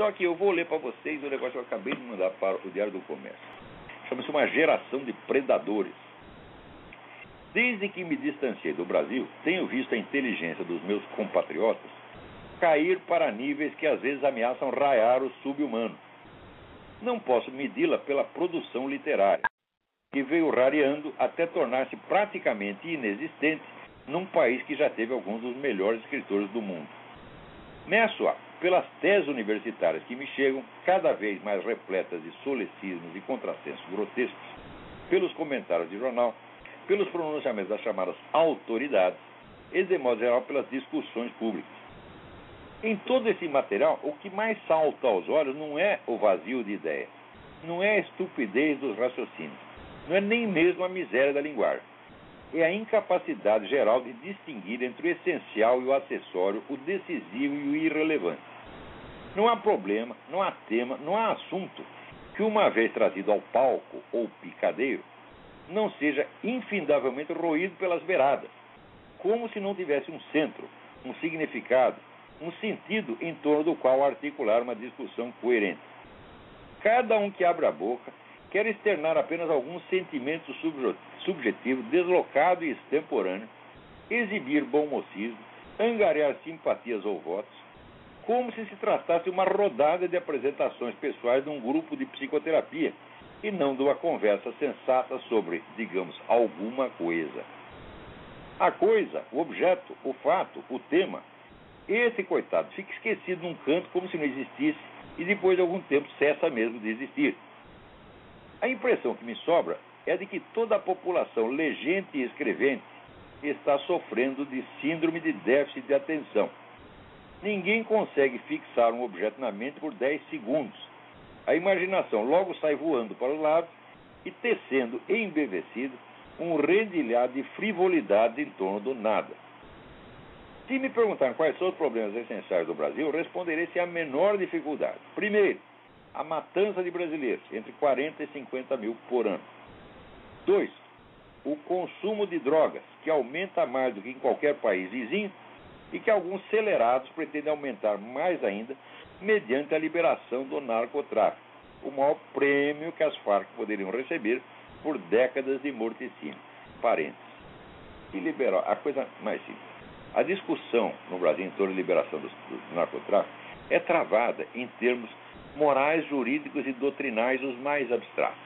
Então aqui eu vou ler para vocês o negócio que eu acabei de mandar para o Diário do Comércio. Chama-se Uma Geração de Predadores. Desde que me distanciei do Brasil, tenho visto a inteligência dos meus compatriotas cair para níveis que às vezes ameaçam raiar o sub-humano. Não posso medi-la pela produção literária, que veio rareando até tornar-se praticamente inexistente num país que já teve alguns dos melhores escritores do mundo. Meço-a pelas teses universitárias que me chegam, cada vez mais repletas de solecismos e contrassensos grotescos, pelos comentários de jornal, pelos pronunciamentos das chamadas autoridades e, de modo geral, pelas discussões públicas. Em todo esse material, o que mais salta aos olhos não é o vazio de ideias, não é a estupidez dos raciocínios, não é nem mesmo a miséria da linguagem. É a incapacidade geral de distinguir entre o essencial e o acessório, o decisivo e o irrelevante. Não há problema, não há tema, não há assunto que, uma vez trazido ao palco ou picadeiro, não seja infindavelmente roído pelas beiradas, como se não tivesse um centro, um significado, um sentido em torno do qual articular uma discussão coerente. Cada um que abre a boca quer externar apenas algum sentimento subjetivo, deslocado e extemporâneo, exibir bom mocismo, angariar simpatias ou votos, como se tratasse de uma rodada de apresentações pessoais de um grupo de psicoterapia, e não de uma conversa sensata sobre, digamos, alguma coisa. A coisa, o objeto, o fato, o tema, esse coitado fica esquecido num canto como se não existisse e depois de algum tempo cessa mesmo de existir. A impressão que me sobra é de que toda a população legente e escrevente está sofrendo de síndrome de déficit de atenção. Ninguém consegue fixar um objeto na mente por 10 segundos. A imaginação logo sai voando para os lados e tecendo embevecido um rendilhado de frivolidade em torno do nada. Se me perguntarem quais são os problemas essenciais do Brasil, eu responderei sem a menor dificuldade. Primeiro, a matança de brasileiros, entre 40 e 50 mil por ano. 2, o consumo de drogas, que aumenta mais do que em qualquer país vizinho e que alguns celerados pretendem aumentar mais ainda mediante a liberação do narcotráfico, o maior prêmio que as Farc poderiam receber por décadas de morticínio. Parênteses. E liberar, a coisa mais simples. A discussão no Brasil em torno da liberação do narcotráfico é travada em termos morais, jurídicos e doutrinais os mais abstratos.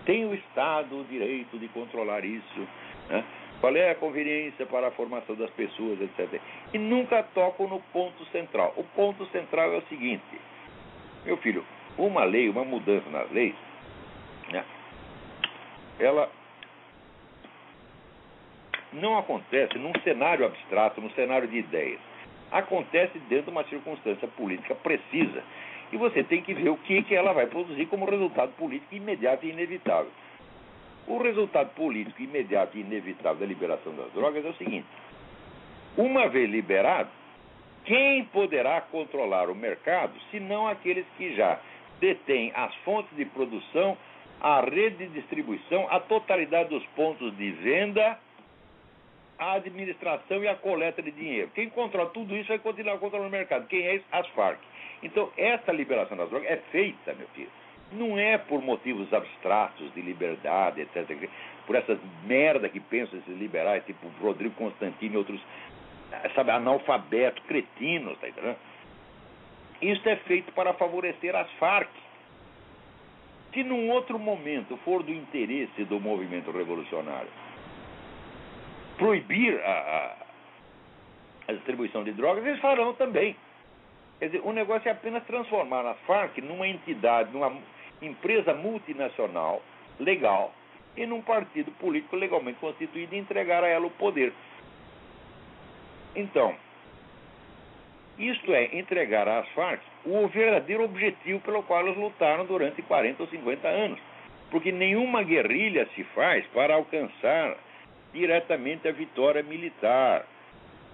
Tem o Estado o direito de controlar isso, né? Qual é a conveniência para a formação das pessoas, etc. E nunca tocam no ponto central. O ponto central é o seguinte: meu filho, uma lei, uma mudança nas leis, né, ela não acontece num cenário abstrato, num cenário de ideias. Acontece dentro de uma circunstância política precisa. E você tem que ver o que ela vai produzir como resultado político imediato e inevitável. O resultado político imediato e inevitável da liberação das drogas é o seguinte: uma vez liberado, quem poderá controlar o mercado, se não aqueles que já detêm as fontes de produção, a rede de distribuição, a totalidade dos pontos de venda, a administração e a coleta de dinheiro. Quem controla tudo isso vai continuar controlando o mercado. Quem é isso? As Farc. Então, essa liberação das drogas é feita, meu filho, não é por motivos abstratos de liberdade, etc., por essas merda que pensam esses liberais, tipo Rodrigo Constantino e outros, sabe, analfabetos, cretinos, tá entendendo? Isso é feito para favorecer as Farc. Se num outro momento for do interesse do movimento revolucionário proibir a distribuição de drogas, eles farão também. Quer dizer, o negócio é apenas transformar a Farc numa entidade, numa empresa multinacional legal e num partido político legalmente constituído e entregar a ela o poder. Então, isto é entregar às Farc o verdadeiro objetivo pelo qual elas lutaram durante 40 ou 50 anos. Porque nenhuma guerrilha se faz para alcançar diretamente a vitória militar.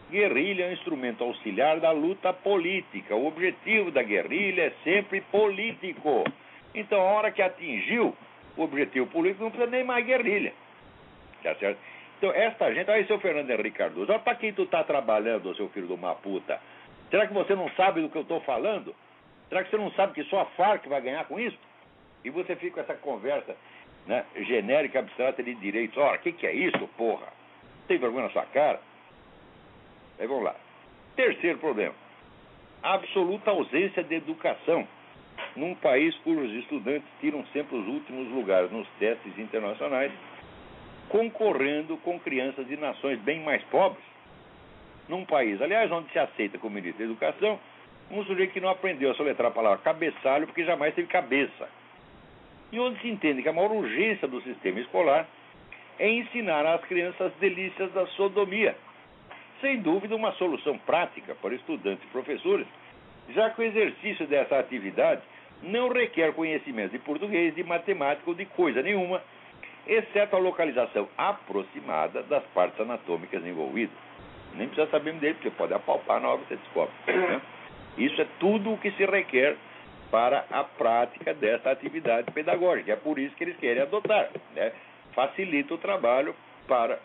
Guerrilha é um instrumento auxiliar da luta política. O objetivo da guerrilha é sempre político. Então, a hora que atingiu o objetivo político, não precisa nem mais guerrilha. Tá certo? Então, esta gente... Aí, seu Fernando Henrique Cardoso, olha para quem tu está trabalhando, seu filho de uma puta. Será que você não sabe do que eu estou falando? Será que você não sabe que só a Farc vai ganhar com isso? E você fica com essa conversa, né, genérica, abstrata de direitos. Ora, o que é isso, porra? Tem vergonha na sua cara? Aí vamos lá. Terceiro problema. Absoluta ausência de educação num país cujos estudantes tiram sempre os últimos lugares nos testes internacionais, concorrendo com crianças de nações bem mais pobres. Num país, aliás, onde se aceita como ministro da Educação um sujeito que não aprendeu a soletrar a palavra cabeçalho porque jamais teve cabeça. E onde se entende que a maior urgência do sistema escolar é ensinar às crianças as delícias da sodomia. Sem dúvida, uma solução prática para estudantes e professores, já que o exercício dessa atividade não requer conhecimento de português, de matemática ou de coisa nenhuma, exceto a localização aproximada das partes anatômicas envolvidas. Nem precisa saber dele, porque pode apalpar na hora que você descobre. Né? Isso é tudo o que se requer para a prática dessa atividade pedagógica. É por isso que eles querem adotar. Né? Facilita o trabalho para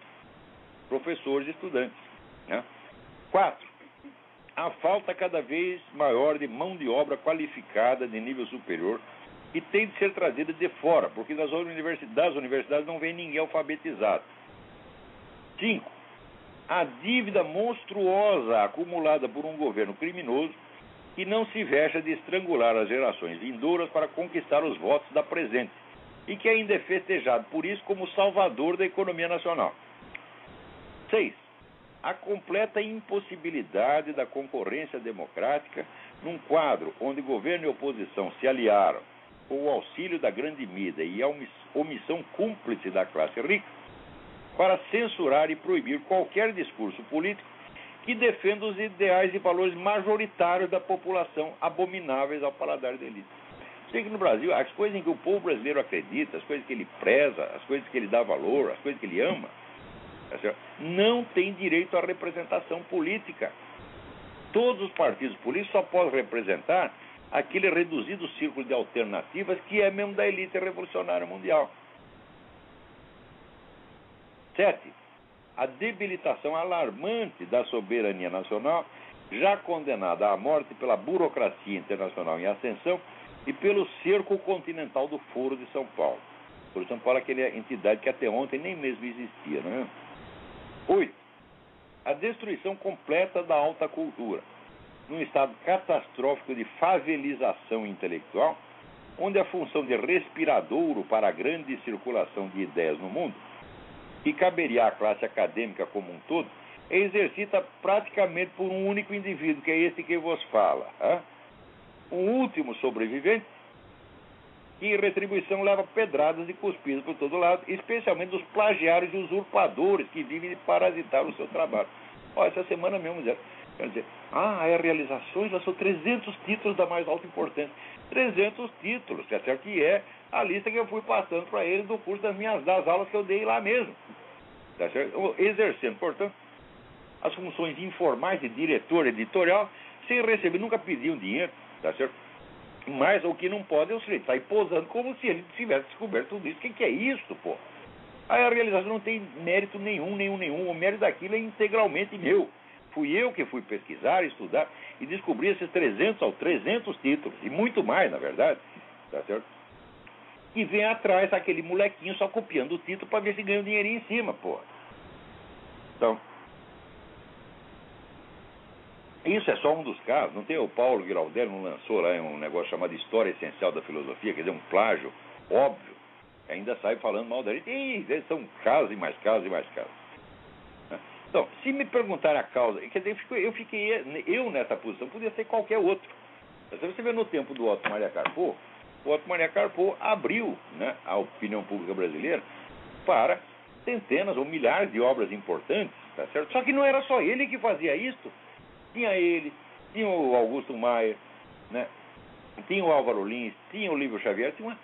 professores e estudantes. Né? 4. A falta cada vez maior de mão de obra qualificada de nível superior que tem de ser trazida de fora, porque das universidades não vem ninguém alfabetizado. 5. A dívida monstruosa acumulada por um governo criminoso que não se vexa de estrangular as gerações vindouras para conquistar os votos da presente e que ainda é festejado por isso como salvador da economia nacional. 6. A completa impossibilidade da concorrência democrática num quadro onde governo e oposição se aliaram com o auxílio da grande mídia e a omissão cúmplice da classe rica para censurar e proibir qualquer discurso político que defenda os ideais e valores majoritários da população, abomináveis ao paladar da elite. Sei que no Brasil, as coisas em que o povo brasileiro acredita, as coisas que ele preza, as coisas que ele dá valor, as coisas que ele ama, não tem direito à representação política. Todos os partidos políticos só podem representar aquele reduzido círculo de alternativas que é mesmo da elite revolucionária mundial. 7. A debilitação alarmante da soberania nacional, já condenada à morte pela burocracia internacional em ascensão e pelo cerco continental do Foro de São Paulo. O Foro de São Paulo é aquela entidade que até ontem nem mesmo existia, não é? 8. A destruição completa da alta cultura, num estado catastrófico de favelização intelectual, onde a função de respiradouro para a grande circulação de ideias no mundo, que caberia à classe acadêmica como um todo, é exercida praticamente por um único indivíduo, que é esse que vos fala. Um último sobrevivente, que em retribuição leva pedradas e cuspidas por todo lado, especialmente dos plagiários e usurpadores que vivem de parasitar o seu trabalho. Olha, essa semana mesmo, quer dizer, a Realizações lançou 300 títulos da mais alta importância. 300 títulos, que é certo que é a lista que eu fui passando para eles do curso das aulas que eu dei lá mesmo. Tá certo? Exercendo, portanto, as funções informais de diretor editorial, sem receber, nunca pediam dinheiro, tá certo? Mas o que não pode é o sujeito sair posando como se ele tivesse descoberto tudo isso. O que é isso, pô? A Realização não tem mérito nenhum. O mérito daquilo é integralmente meu. Fui eu que fui pesquisar, estudar e descobri esses 300 títulos, e muito mais, na verdade, tá certo? E vem atrás aquele molequinho só copiando o título para ver se ganha um dinheirinho em cima, pô. Então, isso é só um dos casos. Não tem o Paulo Giraldelli, não lançou lá um negócio chamado História Essencial da Filosofia, quer dizer, um plágio óbvio, ainda sai falando mal da gente. E são casos e mais casos e mais casos. Então, se me perguntarem a causa, quer dizer, eu nessa posição, podia ser qualquer outro. Você vê no tempo do Otto Maria Carpo, o Otto Maria Carpo abriu, né, a opinião pública brasileira para centenas ou milhares de obras importantes, tá certo? Só que não era só ele que fazia isso. Tinha ele, tinha o Augusto Maier, né? Tinha o Álvaro Lins, tinha o Lívio Xavier, tinha uma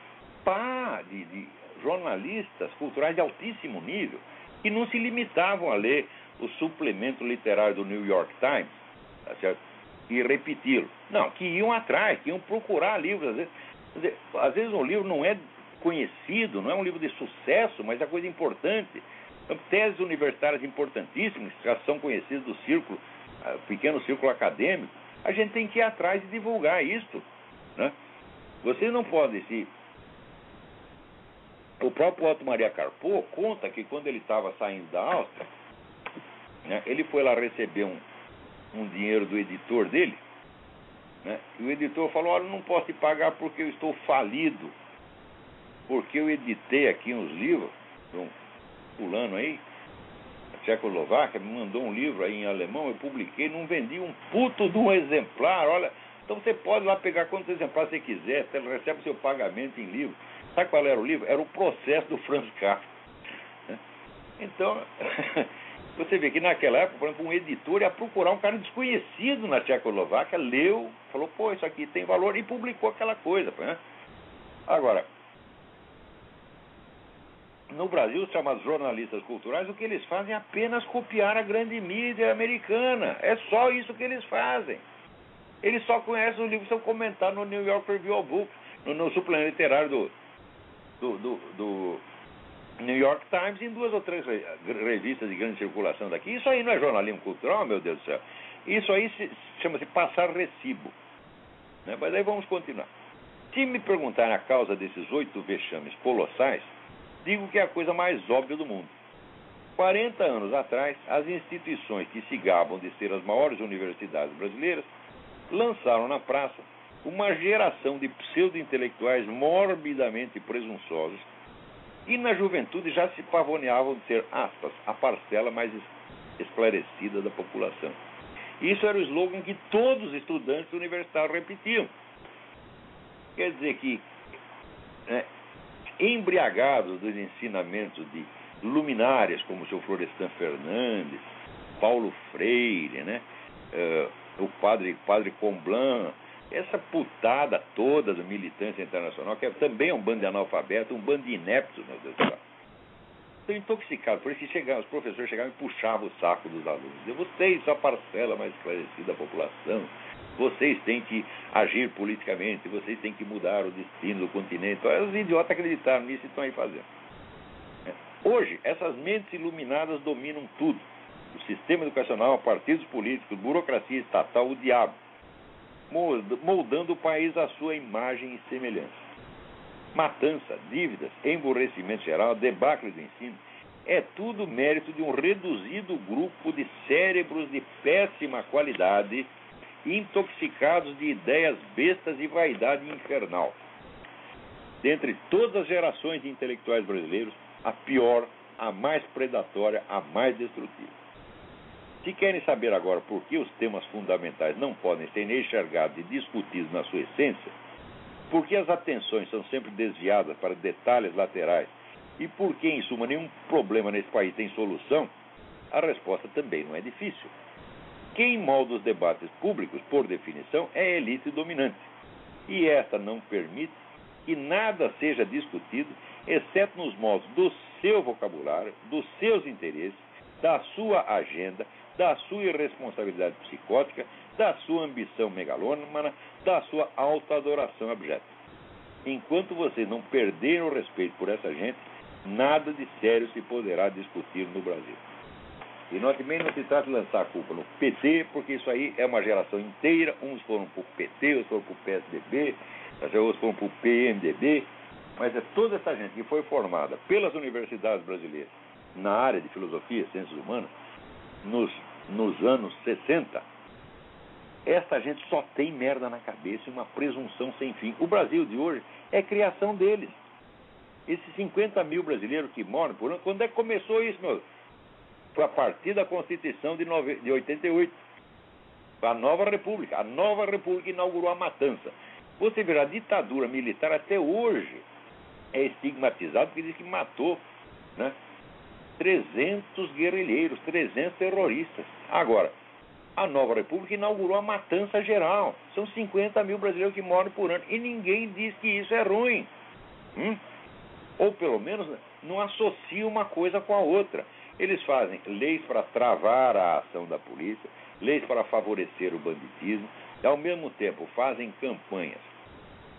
pá de jornalistas culturais de altíssimo nível que não se limitavam a ler o suplemento literário do New York Times, tá certo? E repeti-lo. Não, que iam atrás, que iam procurar livros. Às vezes um livro não é conhecido, não é um livro de sucesso, mas é coisa importante. Então, teses universitárias importantíssimas, que já são conhecidas do círculo, pequeno círculo acadêmico, a gente tem que ir atrás e divulgar isso. né? Vocês não podem se... O próprio Otto Maria Carpo conta que quando ele estava saindo da Áustria, né, ele foi lá receber um dinheiro do editor dele, né, e o editor falou: olha, não posso te pagar porque eu estou falido, porque eu editei aqui uns livros de um fulano aí, a Tchecoslováquia, me mandou um livro aí em alemão, eu publiquei, não vendi um puto de um exemplar, olha, então você pode lá pegar quantos exemplares você quiser, você recebe seu pagamento em livro. Sabe qual era o livro? Era o Processo do Franz Kafka, né? Então, você vê que naquela época, por exemplo, um editor ia procurar um cara desconhecido na Tchecoslováquia, leu, falou: pô, isso aqui tem valor, e publicou aquela coisa, né? Agora, no Brasil, os chamados jornalistas culturais, o que eles fazem é apenas copiar a grande mídia americana. É só isso que eles fazem. Eles só conhecem os livros que são comentados no New York Review of Books, no suplemento literário do New York Times, em 2 ou 3 revistas de grande circulação daqui. Isso aí não é jornalismo cultural, meu Deus do céu. Isso aí chama-se passar recibo, né? Mas aí vamos continuar. Se me perguntarem a causa desses 8 vexames colossais, digo que é a coisa mais óbvia do mundo. 40 anos atrás, as instituições que se gabam de ser as maiores universidades brasileiras lançaram na praça uma geração de pseudo-intelectuais morbidamente presunçosos e na juventude já se pavoneavam de ser, aspas, a parcela mais esclarecida da população. Isso era o slogan que todos os estudantes universitários repetiam. Quer dizer que, embriagados dos ensinamentos de luminárias como o seu Florestan Fernandes, Paulo Freire, né, o padre Comblan, essa putada toda da militância internacional, que também é um bando de analfabetos, um bando de ineptos, meu Deus do céu. Estão intoxicados, por isso que os professores chegavam e puxavam o saco dos alunos. Vocês são a parcela mais esclarecida da população, vocês têm que agir politicamente, vocês têm que mudar o destino do continente. Então, os idiotas acreditaram nisso e estão aí fazendo. Hoje, essas mentes iluminadas dominam tudo. O sistema educacional, partidos políticos, burocracia estatal, o diabo, moldando o país à sua imagem e semelhança. Matança, dívidas, emburrecimento geral, debacle do ensino, é tudo mérito de um reduzido grupo de cérebros de péssima qualidade, intoxicados de ideias bestas e vaidade infernal. Dentre todas as gerações de intelectuais brasileiros, a pior, a mais predatória, a mais destrutiva. Se querem saber agora por que os temas fundamentais não podem ser enxergados e discutidos na sua essência, por que as atenções são sempre desviadas para detalhes laterais e por que, em suma, nenhum problema nesse país tem solução, a resposta também não é difícil. Quem molda os debates públicos, por definição, é a elite dominante. E esta não permite que nada seja discutido, exceto nos moldes do seu vocabulário, dos seus interesses, da sua agenda, da sua irresponsabilidade psicótica, da sua ambição megalômana, da sua autoadoração abjeta. Enquanto vocês não perderem o respeito por essa gente, nada de sério se poderá discutir no Brasil. E nós também não se trata de lançar a culpa no PT, porque isso aí é uma geração inteira. Uns foram para o PT, outros foram para o PSDB, outros foram para o PMDB. Mas é toda essa gente que foi formada pelas universidades brasileiras na área de filosofia, ciências humanas, nos anos 60, essa gente só tem merda na cabeça e uma presunção sem fim. O Brasil de hoje é criação deles. Esses 50 mil brasileiros que moram por ano, quando é que começou isso, meu? Foi a partir da Constituição de 88. A Nova República. A Nova República inaugurou a matança. Você verá, a ditadura militar até hoje é estigmatizado porque diz que matou, né, 300 guerrilheiros, 300 terroristas. Agora, a Nova República inaugurou a matança geral. São 50 mil brasileiros que moram por ano. E ninguém diz que isso é ruim. Ou pelo menos não associa uma coisa com a outra. Eles fazem leis para travar a ação da polícia, leis para favorecer o banditismo, e ao mesmo tempo fazem campanhas,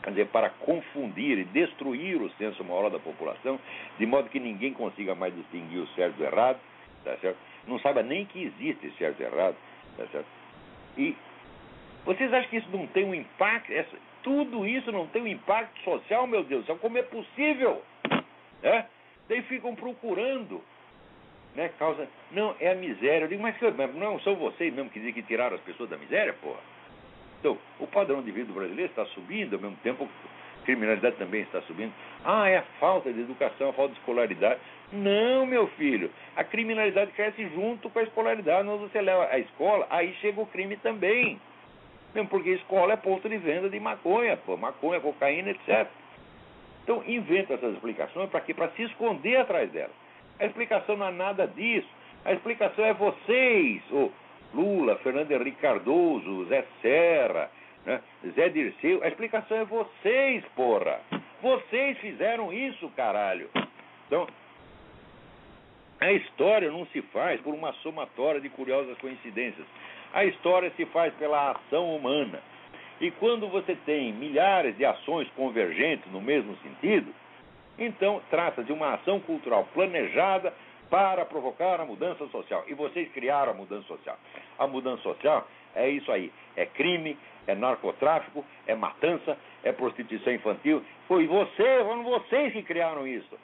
quer dizer, para confundir e destruir o senso moral da população, de modo que ninguém consiga mais distinguir o certo do errado, tá certo? Não saiba nem que existe certo e errado, tá certo? E Vocês acham que isso não tem um impacto? Tudo isso não tem um impacto social, meu Deus do céu? Como é possível? Né? Daí ficam procurando, né, causa... Não, é a miséria. Eu digo, mas não são vocês mesmo que dizem que tiraram as pessoas da miséria, porra? Então, o padrão de vida do brasileiro está subindo, ao mesmo tempo a criminalidade também está subindo. Ah, é a falta de educação, a falta de escolaridade. Não, meu filho, a criminalidade cresce junto com a escolaridade. Quando você leva a escola, aí chega o crime também. Mesmo porque a escola é posto de venda de maconha, pô, maconha, cocaína, etc. Então, inventa essas explicações para quê? Para se esconder atrás delas. A explicação não é nada disso. A explicação é vocês, o Lula, Fernando Henrique Cardoso, Zé Serra, né, Zé Dirceu. A explicação é vocês, porra. Vocês fizeram isso, caralho. Então, a história não se faz por uma somatória de curiosas coincidências. A história se faz pela ação humana. E quando você tem milhares de ações convergentes no mesmo sentido, então trata de uma ação cultural planejada para provocar a mudança social. E vocês criaram a mudança social. A mudança social é isso aí. É crime, é narcotráfico, é matança, é prostituição infantil. Foram vocês que criaram isso.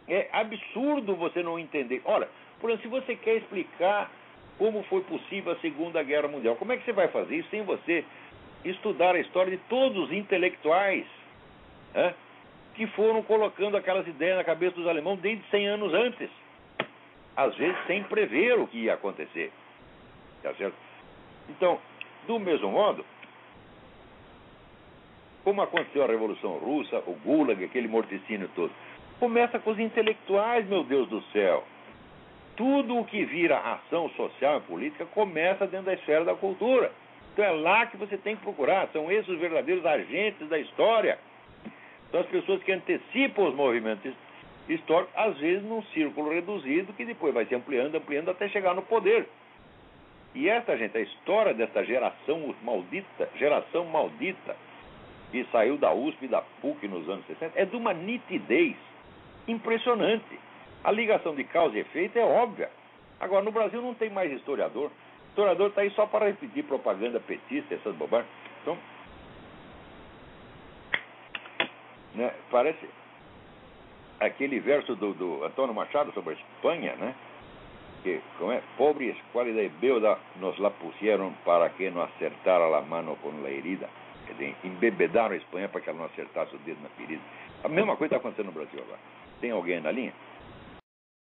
É absurdo você não entender. Olha, por exemplo, se você quer explicar como foi possível a Segunda Guerra Mundial, como é que você vai fazer isso sem você estudar a história de todos os intelectuais, né, que foram colocando aquelas ideias na cabeça dos alemães desde 100 anos antes, às vezes sem prever o que ia acontecer, tá certo? Então, do mesmo modo, como aconteceu a Revolução Russa, o Gulag, aquele morticínio todo, começa com os intelectuais, meu Deus do céu. Tudo o que vira ação social e política começa dentro da esfera da cultura. Então é lá que você tem que procurar. São esses os verdadeiros agentes da história. São as pessoas que antecipam os movimentos históricos, às vezes num círculo reduzido, que depois vai se ampliando até chegar no poder. E essa, gente, a história dessa geração maldita, que saiu da USP e da PUC nos anos 60, é de uma nitidez impressionante. A ligação de causa e efeito é óbvia. Agora, no Brasil não tem mais historiador. O historiador está aí só para repetir propaganda petista, essas bobagens. Então, né, parece aquele verso do Antônio Machado sobre a Espanha, né? Que, como é? Pobre escuálida e beuda nos la pusieron para que não acertara la mano com la herida. Quer dizer, embebedaram a Espanha para que ela não acertasse o dedo na ferida. A mesma coisa está acontecendo no Brasil agora. Tem alguém na linha?